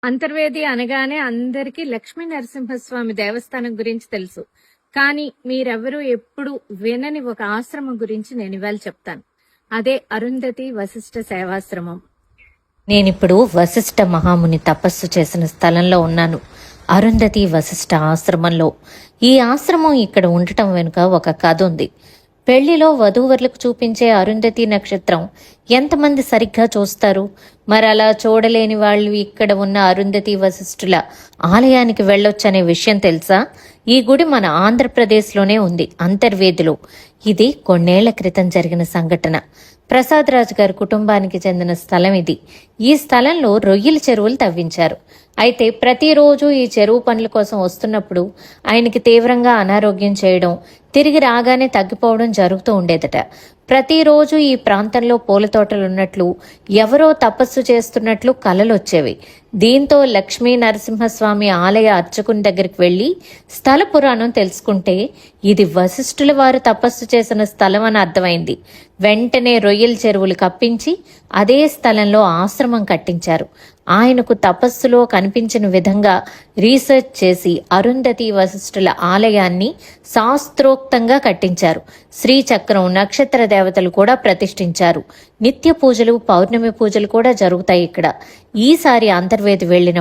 అంతర్వేది అనగానే అందరికీ లక్ష్మీ నరసింహస్వామి దేవస్థానం గురించి తెలుసు. కానీ మీరెవరూ ఎప్పుడు వినని ఒక ఆశ్రమం గురించి నేను ఇవాళ చెప్తాను. అదే అరుంధతి వశిష్ఠ సేవాశ్రమం. నేనిప్పుడు వశిష్ఠ మహాముని తపస్సు చేసిన స్థలంలో ఉన్నాను. అరుంధతి వశిష్ఠ ఆశ్రమంలో. ఈ ఆశ్రమం ఇక్కడ ఉండటం వెనుక ఒక కథ ఉంది. పెళ్లిలో వధూవరులకు చూపించే అరుంధతి నక్షత్రం ఎంతమంది సరిగ్గా చూస్తారు? మరి అలా చూడలేని వాళ్ళు ఇక్కడ ఉన్న అరుంధతి వశిష్ఠుల ఆలయానికి వెళ్ళొచ్చనే విషయం తెలుసా? ఈ గుడి మన ఆంధ్రప్రదేశ్లోనే ఉంది, అంతర్వేదిలో. ఇది కొన్నేళ్ల క్రితం జరిగిన సంఘటన. ప్రసాద్ రాజు గారి కుటుంబానికి చెందిన స్థలం ఇది. ఈ స్థలంలో రొయ్యల చెరువులు తవ్వించారు. అయితే ప్రతిరోజు ఈ చెరువు పనుల కోసం వస్తున్నప్పుడు ఆయనకి తీవ్రంగా అనారోగ్యం చేయడం, తిరిగి రాగానే తగ్గిపోవడం జరుగుతూ ఉండేదట. ప్రతిరోజు ఈ ప్రాంతంలో పూల తోటలున్నట్లు, ఎవరో తపస్సు చేస్తున్నట్లు కలలు వచ్చేవి. దీంతో లక్ష్మీ నరసింహస్వామి ఆలయ అర్చకుని దగ్గరికి వెళ్లి స్థల పురాణం తెలుసుకుంటే ఇది వశిష్ఠుల వారు తపస్సు చేసిన స్థలం అని అర్థమైంది. వెంటనే రొయ్యల చెరువులు కప్పించి అదే స్థలంలో ఆశ్రమం కట్టించారు. ఆయనకు తపస్సులో కనిపించిన విధంగా రీసెర్చ్ చేసి అరుంధతి వశిష్ఠుల ఆలయాన్ని శాస్త్రోక్తంగా కట్టించారు. శ్రీచక్రం, నక్షత్ర దేవతలు కూడా ప్రతిష్ఠించారు. నిత్య పూజలు, పౌర్ణమి పూజలు కూడా జరుగుతాయి ఇక్కడ. ఈసారి అంతర్వేది వెళ్లిన